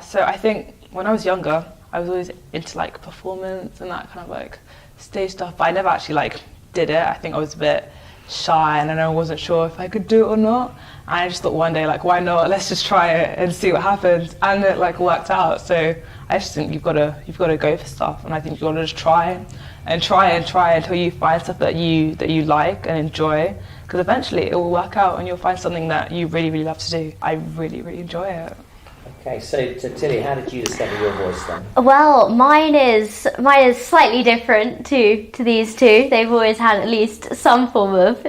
so I think when I was younger, I was always into like performance and that kind of like stage stuff, but I never actually like did it. I think I was a bit shy and I wasn't sure if I could do it or not. And I just thought one day, like, why not? Let's just try it and see what happens. And it like worked out. So I just think you've got to go for stuff, and I think you've got to just try until you find stuff that you like and enjoy. Because eventually it will work out and you'll find something that you really, really love to do. I really, really enjoy it. Okay, so Tilly, how did you discover your voice then? Well, mine is slightly different to these two. They've always had at least some form of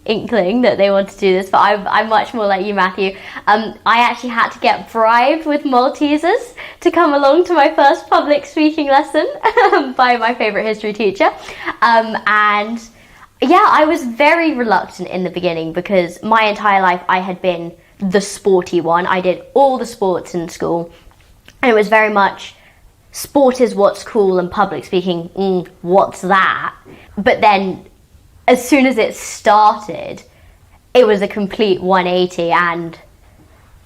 inkling that they want to do this, but I'm much more like you, Matthew. I actually had to get bribed with Maltesers to come along to my first public speaking lesson by my favourite history teacher. And yeah, I was very reluctant in the beginning because my entire life I had been the sporty one. I did all the sports in school, and it was very much sport is what's cool and public speaking, what's that? But then as soon as it started, it was a complete 180, and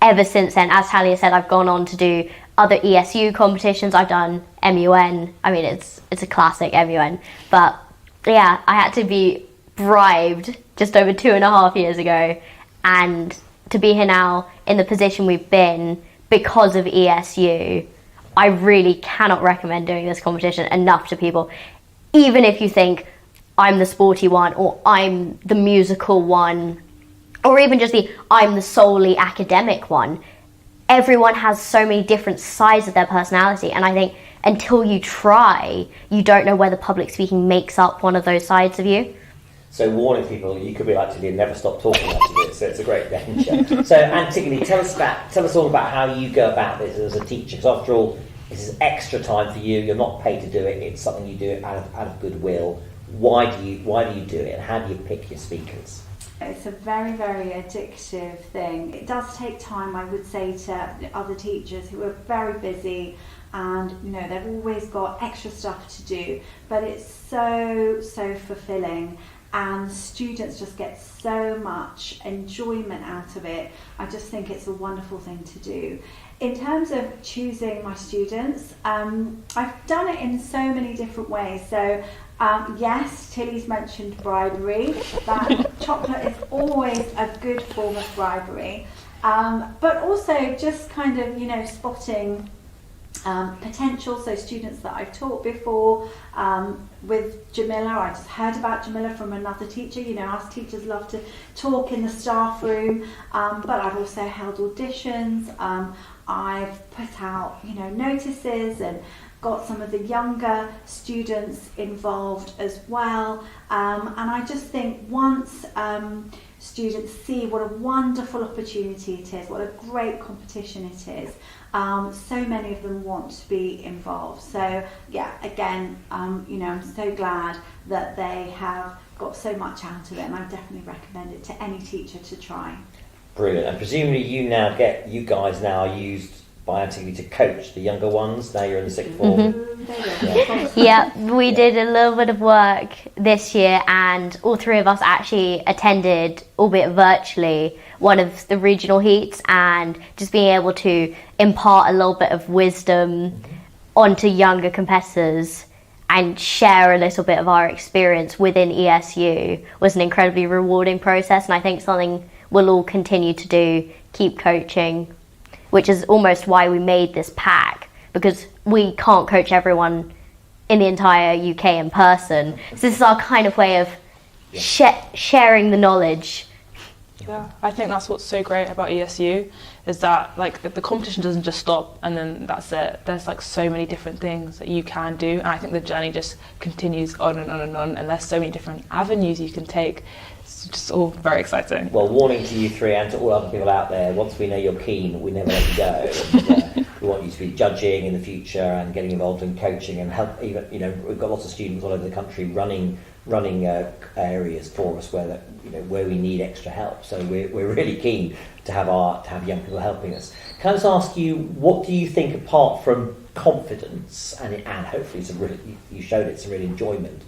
ever since then, as Talia said, I've gone on to do other ESU competitions. I've done MUN. I mean, it's a classic MUN, but yeah, I had to be bribed just over 2.5 years ago, and to be here now in the position we've been because of ESU, I really cannot recommend doing this competition enough to people. Even if you think I'm the sporty one, or I'm the musical one, or even just I'm the solely academic one. Everyone has so many different sides of their personality, and I think until you try, you don't know whether public speaking makes up one of those sides of you. So warning people, you could be like Tilly and never stop talking about this, so it's a great danger. So Antigone, tell us all about how you go about this as a teacher, because after all, this is extra time for you, you're not paid to do it, it's something you do out of goodwill. Why do you do it, and how do you pick your speakers? It's a very, very addictive thing. It does take time, I would say, to other teachers who are very busy, and they've always got extra stuff to do, but it's so fulfilling, and students just get so much enjoyment out of it. I just think it's a wonderful thing to do. In terms of choosing my students, I've done it in so many different ways. So yes, Tilly's mentioned bribery. That chocolate is always a good form of bribery, but also just kind of spotting potential. So students that I've taught before, with Jamila, I just heard about Jamila from another teacher. Us teachers love to talk in the staff room, but I've also held auditions. I've put out notices and got some of the younger students involved as well, and I just think once students see what a wonderful opportunity it is, what a great competition it is, so many of them want to be involved. So yeah, again, I'm so glad that they have got so much out of it, and I definitely recommend it to any teacher to try. Brilliant. And presumably you guys now are used by Antigone to coach the younger ones. Now you're in the sixth form. Mm-hmm. Yeah, we did a little bit of work this year, and all three of us actually attended, albeit virtually, one of the regional heats, and just being able to impart a little bit of wisdom onto younger competitors and share a little bit of our experience within ESU was an incredibly rewarding process, and I think something we'll all continue to do, keep coaching, which is almost why we made this pack, because we can't coach everyone in the entire UK in person. So this is our kind of way of sharing the knowledge. Yeah, I think that's what's so great about ESU, is that like the competition doesn't just stop and then that's it. There's like so many different things that you can do, and I think the journey just continues on and on and on, and there's so many different avenues you can take. It's just all very exciting. Well, warning to you three and to all other people out there, once we know you're keen, we never let you go. And, we want you to be judging in the future and getting involved in coaching and help. Even we've got lots of students all over the country running areas for us where we need extra help. So we're really keen to have young people helping us. Can I just ask you, what do you think, apart from confidence and hopefully you showed it some real enjoyment,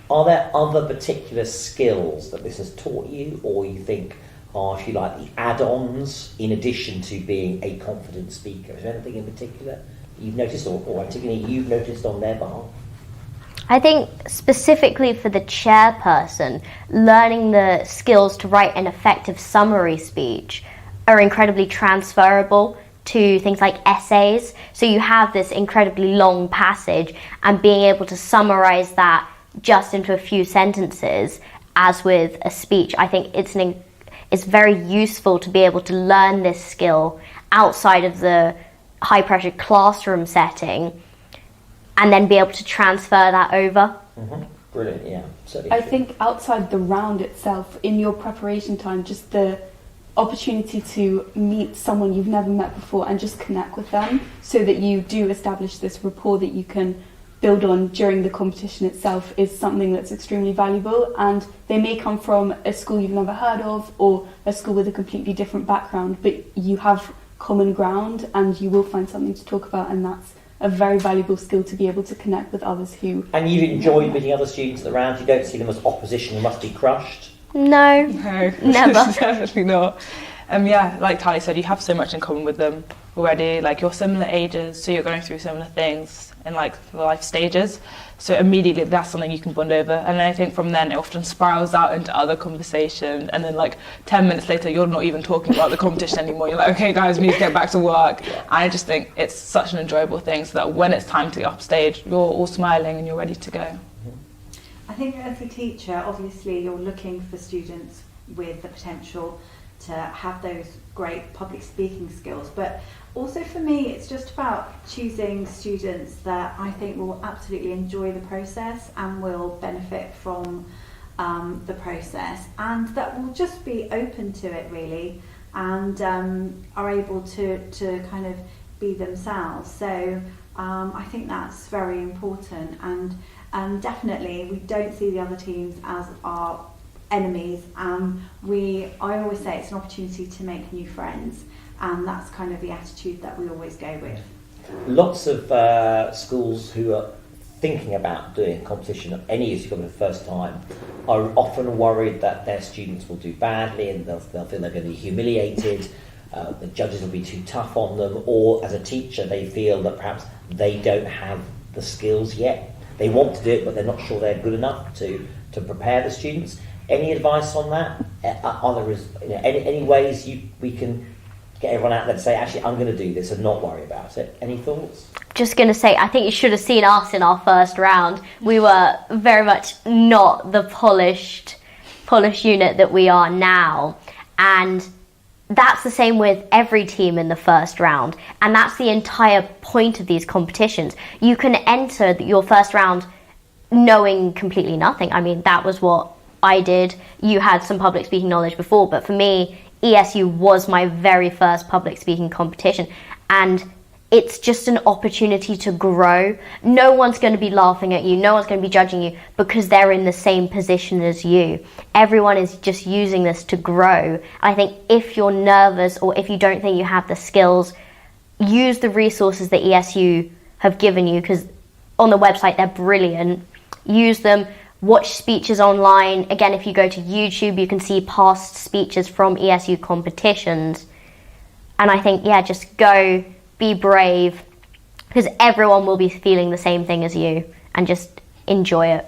are there other particular skills that this has taught you, or you think are, if you like, the add-ons in addition to being a confident speaker? Is there anything in particular you've noticed, or Antigone, you've noticed on their behalf? I think specifically for the chairperson, learning the skills to write an effective summary speech are incredibly transferable to things like essays. So you have this incredibly long passage, and being able to summarize that just into a few sentences, as with a speech, I think it's very useful to be able to learn this skill outside of the high pressure classroom setting, and then be able to transfer that over. Mm-hmm. Brilliant, yeah. Certainly I think outside the round itself, in your preparation time, just the opportunity to meet someone you've never met before and just connect with them, so that you do establish this rapport that you can build on during the competition itself, is something that's extremely valuable. And they may come from a school you've never heard of, or a school with a completely different background, but you have common ground and you will find something to talk about, and that's a very valuable skill, to be able to connect with others who... And you've enjoyed meeting other students at the round? You don't see them as opposition, you must be crushed? No, never. Definitely not. Yeah, like Tali said, you have so much in common with them already. Like, you're similar ages, so you're going through similar things in like the life stages. So immediately that's something you can bond over. And then I think from then it often spirals out into other conversation. And then like 10 minutes later, you're not even talking about the competition anymore. You're like, okay guys, we need to get back to work. And I just think it's such an enjoyable thing, so that when it's time to get off stage, you're all smiling and you're ready to go. I think as a teacher, obviously you're looking for students with the potential to have those great public speaking skills, but also for me it's just about choosing students that I think will absolutely enjoy the process and will benefit from the process, and that will just be open to it really, and are able to kind of be themselves. So I think that's very important, and definitely we don't see the other teams as our enemies. I always say it's an opportunity to make new friends, and that's kind of the attitude that we always go with. Lots of schools who are thinking about doing a competition of any ESU for the first time are often worried that their students will do badly, and they'll feel they're going to be humiliated, the judges will be too tough on them, or as a teacher they feel that perhaps they don't have the skills yet. They want to do it, but they're not sure they're good enough to prepare the students. Any advice on that? Are there any ways we can get everyone out there to say, actually, I'm going to do this and not worry about it? Any thoughts? Just going to say, I think you should have seen us in our first round. We were very much not the polished unit that we are now. And that's the same with every team in the first round. And that's the entire point of these competitions. You can enter your first round knowing completely nothing. I mean, that was what I did. You had some public speaking knowledge before, but for me, ESU was my very first public speaking competition, and it's just an opportunity to grow. No one's going to be laughing at you, no one's going to be judging you because they're in the same position as you. Everyone is just using this to grow. I think if you're nervous or if you don't think you have the skills, use the resources that ESU have given you, because on the website they're brilliant. Use them. Watch speeches online. Again, if you go to YouTube, you can see past speeches from ESU competitions. And I think, just go, be brave, because everyone will be feeling the same thing as you, and just enjoy it.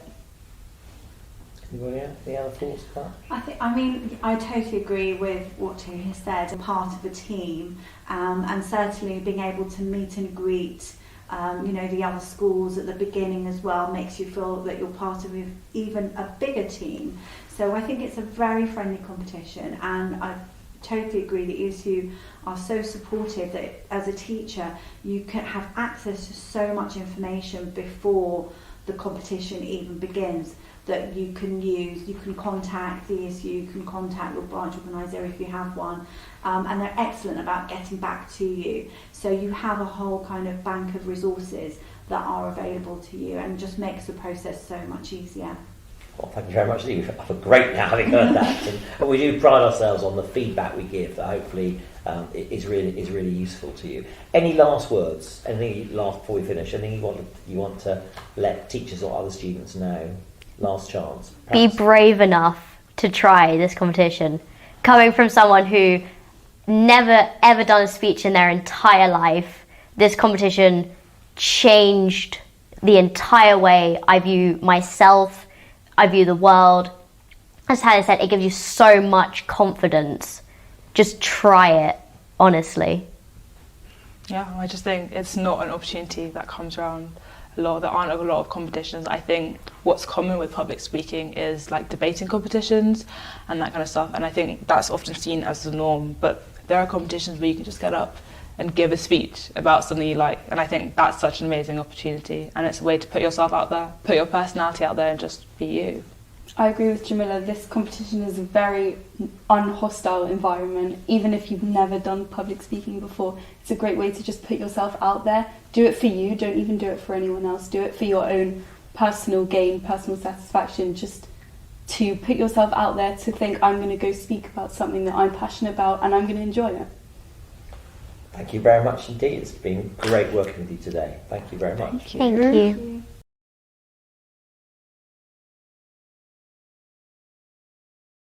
Anybody else? Any other thoughts about that? I totally agree with what Tony has said. Part of the team, and certainly being able to meet and greet the other schools at the beginning as well makes you feel that you're part of even a bigger team. So I think it's a very friendly competition, and I totally agree that ESU are so supportive that as a teacher you can have access to so much information before the competition even begins that you can use. You can contact the ESU, you can contact your branch organiser if you have one, and they're excellent about getting back to you. So you have a whole kind of bank of resources that are available to you, and just makes the process so much easier. Well, thank you very much. You feel great now having heard that, and we do pride ourselves on the feedback we give that hopefully is really useful to you. Any last words? Anything last before we finish? Anything you want to let teachers or other students know? Last chance. Perhaps. Be brave enough to try this competition. coming from someone who never ever done a speech in their entire life, this competition changed the entire way I view myself, I view the world. As Hannah said, it gives you so much confidence. Just try it, honestly. Yeah, I just think it's not an opportunity that comes around a lot. There aren't a lot of competitions. I think what's common with public speaking is like debating competitions and that kind of stuff, and I think that's often seen as the norm, but there are competitions where you can just get up and give a speech about something you like, and I think that's such an amazing opportunity, and it's a way to put yourself out there, put your personality out there and just be you. I agree with Jamila. This competition is a very unhostile environment. Even if you've never done public speaking before, it's a great way to just put yourself out there. Do it for you, don't even do it for anyone else. Do it for your own personal gain, personal satisfaction, just to put yourself out there, to think, I'm going to go speak about something that I'm passionate about and I'm going to enjoy it. Thank you very much indeed. It's been great working with you today. Thank you very much. Thank you.